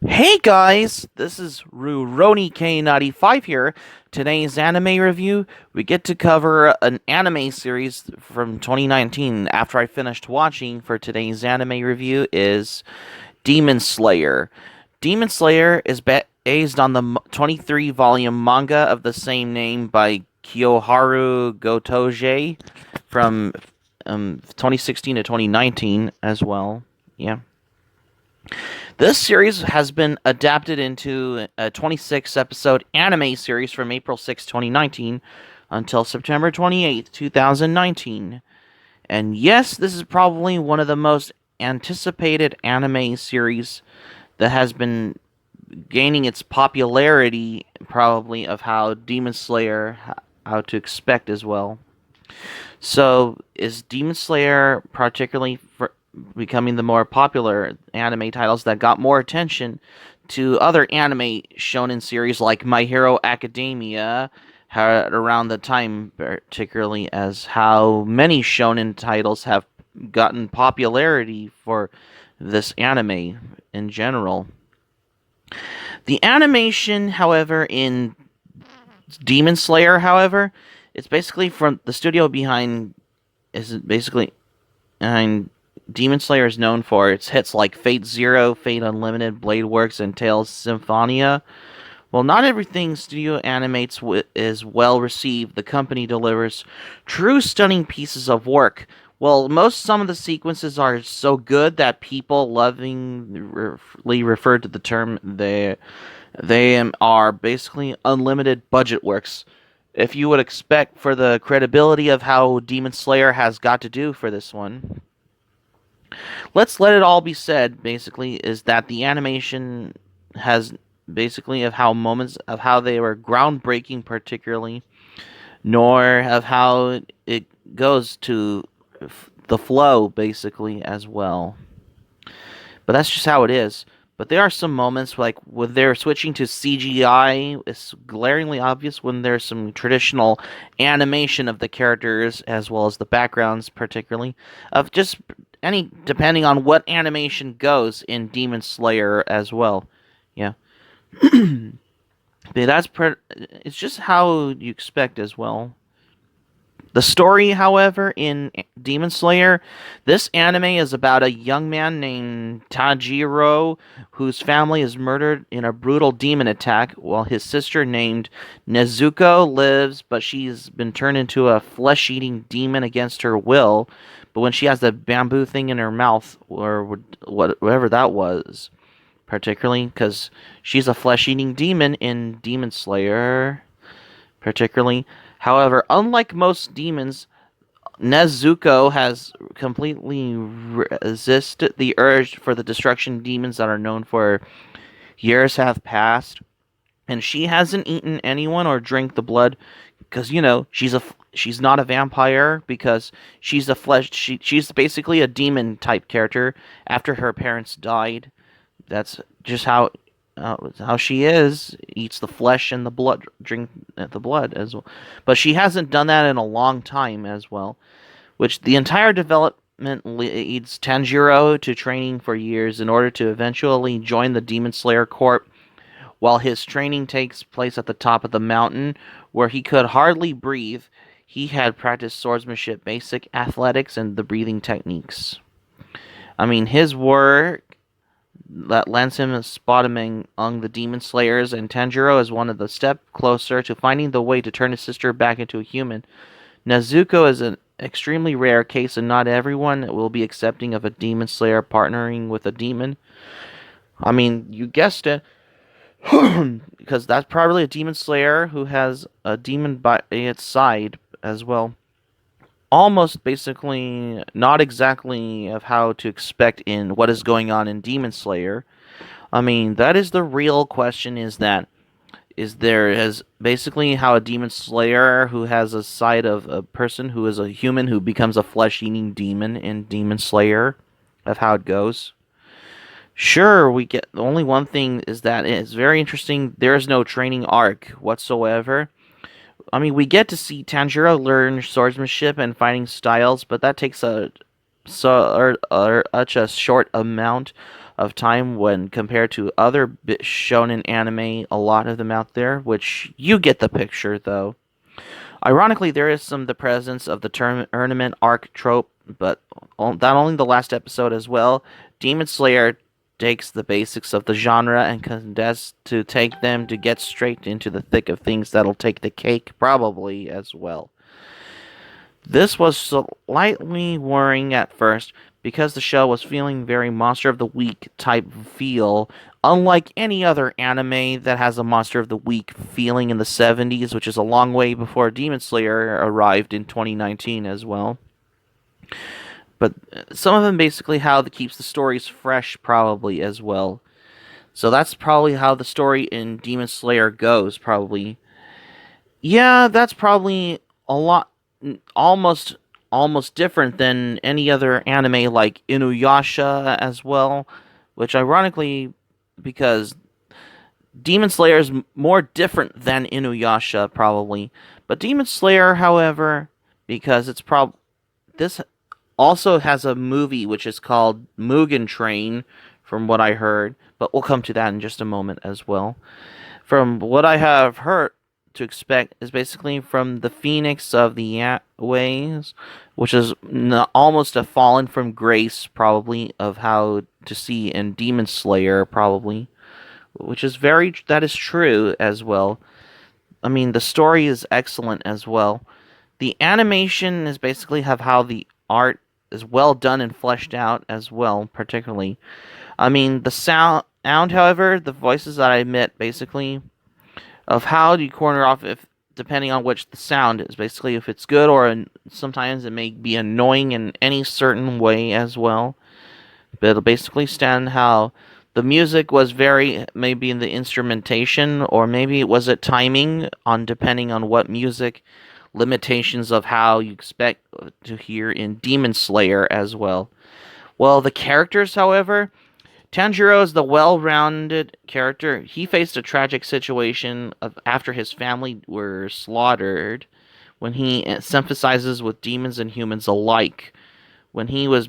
Hey guys, this is Rurouni K95 here. Today's anime review, we get to cover an anime series from 2019 after I finished watching for today's anime review is Demon Slayer. Demon Slayer is based on the 23 volume manga of the same name by Kiyoharu Gotoge from 2016 to 2019 as well. Yeah. This series has been adapted into a 26 episode anime series from April 6, 2019 until September 28th, 2019. And yes, this is probably one of the most anticipated anime series that has been gaining its popularity, probably, of how Demon Slayer, how to expect as well. So, is Demon Slayer particularly becoming the more popular anime titles that got more attention to other anime shonen series like My Hero Academia around the time, particularly as how many shonen titles have gotten popularity for this anime in general. The animation, however, in Demon Slayer, however, it's basically from the studio behind is basically behind Demon Slayer is known for its hits like Fate Zero, Fate Unlimited, Blade Works, and Tales Symphonia. While not everything studio animates is well received, the company delivers true stunning pieces of work. Well, some of the sequences are so good that people lovingly refer to the term they are basically unlimited budget works. If you would expect for the credibility of how Demon Slayer has got to do for this one. Let's let it all be said, basically, is that the animation has basically of how moments of how they were groundbreaking, particularly, nor of how it goes to the flow, basically, as well. But that's just how it is. But there are some moments like when they're switching to CGI, it's glaringly obvious when there's some traditional animation of the characters as well as the backgrounds, particularly of just any depending on what animation goes in Demon Slayer as well. Yeah, but it's just how you expect as well. The story, however, in Demon Slayer, this anime is about a young man named Tajiro whose family is murdered in a brutal demon attack while his sister named Nezuko lives, but she's been turned into a flesh-eating demon against her will. But when she has the bamboo thing in her mouth, or whatever that was, particularly because she's a flesh-eating demon in Demon Slayer, particularly. However, unlike most demons, Nezuko has completely resisted the urge for the destruction demons that are known for years have passed, and she hasn't eaten anyone or drank the blood because she's not a vampire because she's a she's basically a demon type character after her parents died. That's just how she is. Eats the flesh and the blood, drink the blood as well. But she hasn't done that in a long time as well. Which the entire development leads Tanjiro to training for years in order to eventually join the Demon Slayer Corps. While his training takes place at the top of the mountain, where he could hardly breathe, he had practiced swordsmanship, basic athletics, and the breathing techniques. I mean, his work that lands him a spot among the demon slayers, and Tanjiro is one of the step closer to finding the way to turn his sister back into a human. Nezuko is an extremely rare case, and not everyone will be accepting of a demon slayer partnering with a demon. I mean, you guessed it, because that's probably a demon slayer who has a demon by its side as well. Almost basically not exactly of how to expect in what is going on in Demon Slayer. I mean, that is the real question is there as basically how a demon slayer who has a side of a person who is a human who becomes a flesh-eating demon in Demon Slayer of how it goes. Sure, we get the only one thing is that it's very interesting. There is no training arc whatsoever. I mean, we get to see Tanjiro learn swordsmanship and fighting styles, but that takes such a short amount of time when compared to other shonen anime, a lot of them out there, which you get the picture though. Ironically, there is some the presence of the tournament arc trope, but not only the last episode as well. Demon Slayer takes the basics of the genre and condenses to take them to get straight into the thick of things that'll take the cake probably as well. This was slightly worrying at first because the show was feeling very Monster of the Week type feel, unlike any other anime that has a Monster of the Week feeling in the 70s, which is a long way before Demon Slayer arrived in 2019 as well. But some of them basically how it keeps the stories fresh probably as well. So that's probably how the story in Demon Slayer goes probably. Yeah, that's probably a lot almost almost different than any other anime like Inuyasha as well, which ironically because Demon Slayer is more different than Inuyasha probably, but Demon Slayer, however, because it's this also has a movie which is called Mugen Train, from what I heard, but we'll come to that in just a moment as well. From what I have heard, to expect is basically from the Phoenix of the Ways, which is almost a fallen from grace, probably, of how to see in Demon Slayer, probably, which is that is true as well. I mean, the story is excellent as well. The animation is basically have how the art is well done and fleshed out as well, particularly. I mean, the sound, however, the voices that I emit, basically, of how do you corner off if depending on which the sound is basically if it's good or sometimes it may be annoying in any certain way as well, but it'll basically stand how the music was very maybe in the instrumentation or maybe it was at timing on depending on what music limitations of how you expect to hear in Demon Slayer as well. Well, the characters, however, Tanjiro is the well-rounded character. He faced a tragic situation after his family were slaughtered, when he sympathizes with demons and humans alike, when he was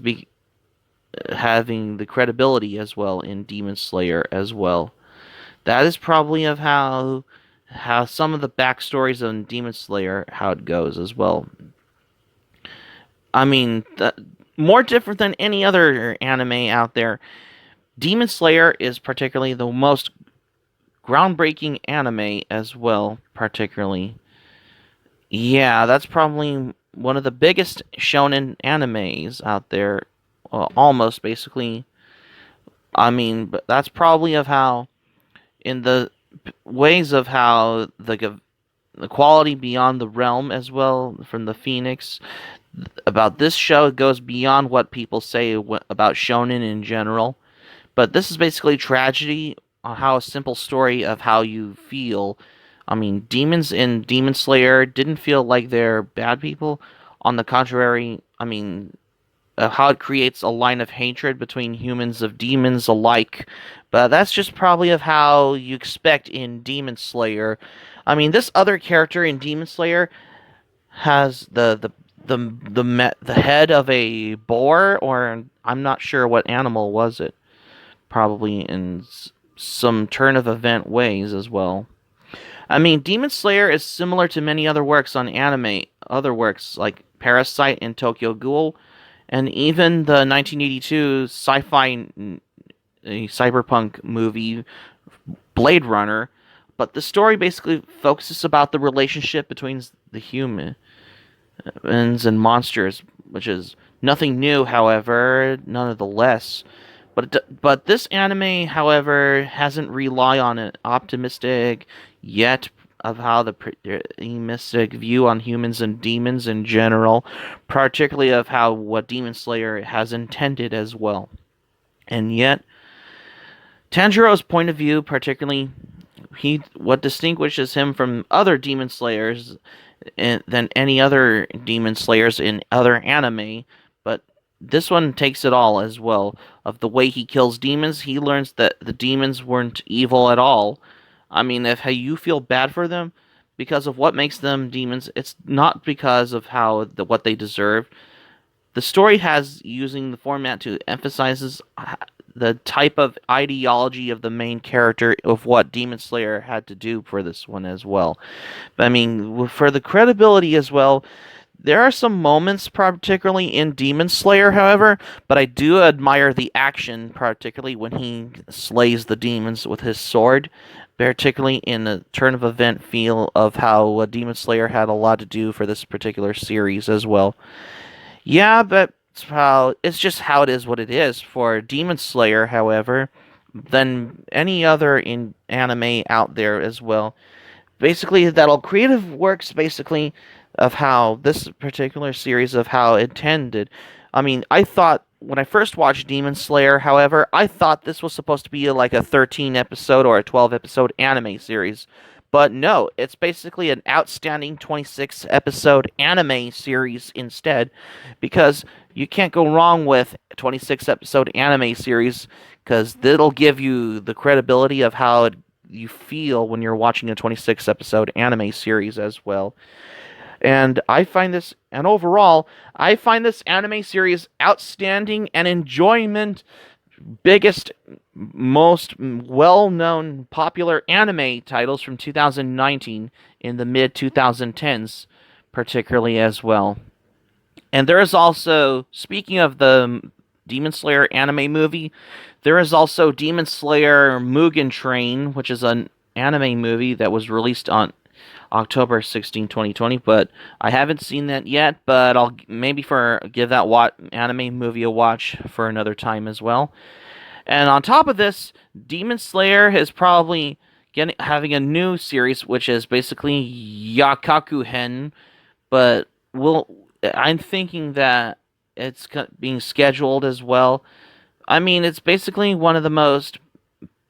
having the credibility as well in Demon Slayer as well. That is probably of how some of the backstories on Demon Slayer, how it goes as well. I mean, more different than any other anime out there. Demon Slayer is particularly the most groundbreaking anime as well, particularly. Yeah, that's probably one of the biggest shonen animes out there, almost basically. I mean, but that's probably of how, in the ways of how the quality beyond the realm as well from the Phoenix. About this show, it goes beyond what people say about shonen in general. But this is basically tragedy on how a simple story of how you feel. I mean, demons in Demon Slayer didn't feel like they're bad people. On the contrary, I mean, how it creates a line of hatred between humans of demons alike. But that's just probably of how you expect in Demon Slayer. I mean, this other character in Demon Slayer has the head of a boar, or I'm not sure what animal was it. Probably in some turn of event ways as well. I mean, Demon Slayer is similar to many other works on anime, other works like Parasite and Tokyo Ghoul, and even the 1982 sci-fi cyberpunk movie Blade Runner. But the story basically focuses about the relationship between the humans and monsters, which is nothing new, however, none of the less. But this anime, however, hasn't relied on an optimistic yet of how the pessimistic view on humans and demons in general, particularly of how what Demon Slayer has intended as well. And yet, Tanjiro's point of view, particularly, what distinguishes him from other Demon Slayers than any other Demon Slayers in other anime, but this one takes it all as well. Of the way he kills demons, he learns that the demons weren't evil at all. I mean, if you feel bad for them because of what makes them demons, it's not because of what they deserve. The story has using the format to emphasizes the type of ideology of the main character of what Demon Slayer had to do for this one as well. I mean, for the credibility as well, there are some moments, particularly in Demon Slayer, however, but I do admire the action, particularly when he slays the demons with his sword, particularly in the turn of event feel of how Demon Slayer had a lot to do for this particular series as well. Yeah, but it's just how it is what it is. For Demon Slayer, however, than any other in anime out there as well. Basically, that'll creative works basically of how this particular series of how it tended. I mean, I thought when I first watched Demon Slayer, however, I thought this was supposed to be like a 13 episode or a 12 episode anime series. But no, it's basically an outstanding 26 episode anime series instead, because you can't go wrong with a 26 episode anime series, because it'll give you the credibility of how you feel when you're watching a 26 episode anime series as well. And overall, I find this anime series outstanding and enjoyment. Biggest, most well-known popular anime titles from 2019 in the mid 2010s, particularly as well. And there is also, speaking of the Demon Slayer anime movie, there is also Demon Slayer Mugen Train, which is an anime movie that was released on October 16, 2020, but I haven't seen that yet, but I'll maybe give that anime movie a watch for another time as well. And on top of this, Demon Slayer is probably having a new series, which is basically Yakaku-hen, but I'm thinking that it's being scheduled as well. I mean, it's basically one of the most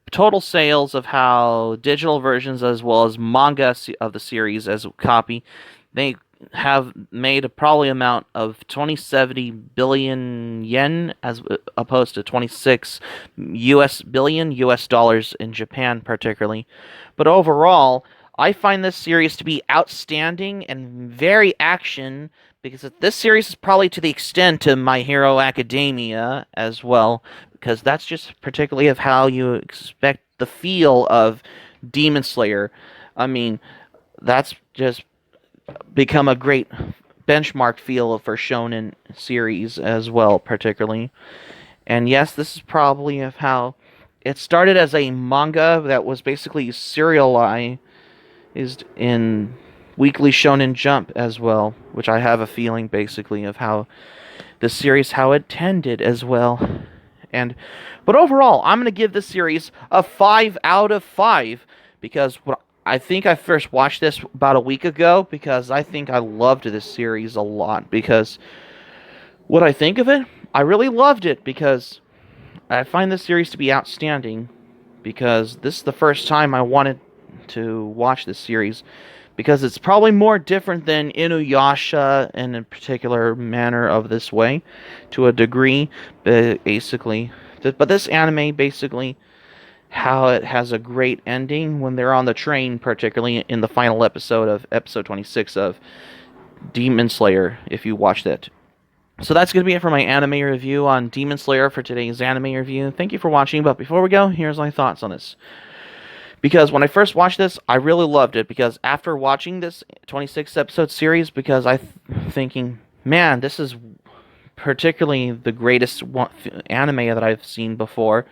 total sales of how digital versions as well as manga of the series as a copy. They have made a probably amount of 2070 billion yen as opposed to 26 billion US dollars in Japan particularly. But overall, I find this series to be outstanding and very action, because this series is probably to the extent to My Hero Academia as well, because that's just particularly of how you expect the feel of Demon Slayer. I mean, that's just become a great benchmark feel for shonen series as well, particularly. And yes, this is probably of how it started as a manga that was basically serialized in Weekly Shonen Jump as well, which I have a feeling basically of how the series, how it tended as well. But overall, I'm going to give this series a 5 out of 5, because I think I first watched this about a week ago, because I think I loved this series a lot. Because what I think of it, I really loved it, because I find this series to be outstanding, because this is the first time I wanted to watch this series, because it's probably more different than Inuyasha in a particular manner of this way, to a degree, basically. But this anime, basically, how it has a great ending when they're on the train, particularly in the final episode of episode 26 of Demon Slayer, if you watched it. So that's going to be it for my anime review on Demon Slayer for today's anime review. Thank you for watching, but before we go, here's my thoughts on this. Because when I first watched this, I really loved it, because after watching this 26 episode series, because thinking, man, this is particularly the greatest anime that I've seen before.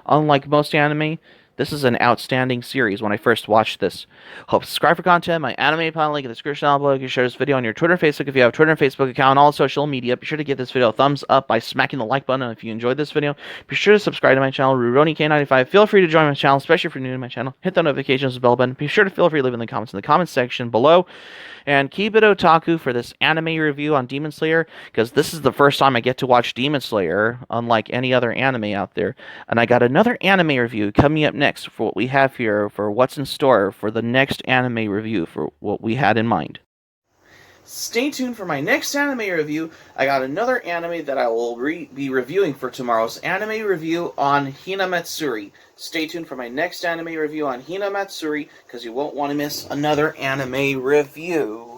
Unlike most anime, this is an outstanding series when I first watched this. Hope subscribe for content. My anime plan link in the description down below. You can share this video on your Twitter and Facebook if you have a Twitter and Facebook account, all social media. Be sure to give this video a thumbs up by smacking the like button. And if you enjoyed this video, be sure to subscribe to my channel, RuRoniK95. Feel free to join my channel, especially if you're new to my channel. Hit the notifications bell button. Be sure to feel free to leave in the comments in the comments section below. And keep it otaku for this anime review on Demon Slayer, because this is the first time I get to watch Demon Slayer, unlike any other anime out there. And I got another anime review coming up next for what we have here, for what's in store for the next anime review, for what we had in mind. Stay tuned for my next anime review. I got another anime that I will be reviewing for tomorrow's anime review on Hinamatsuri. Stay tuned for my next anime review on Hinamatsuri, because you won't want to miss another anime review.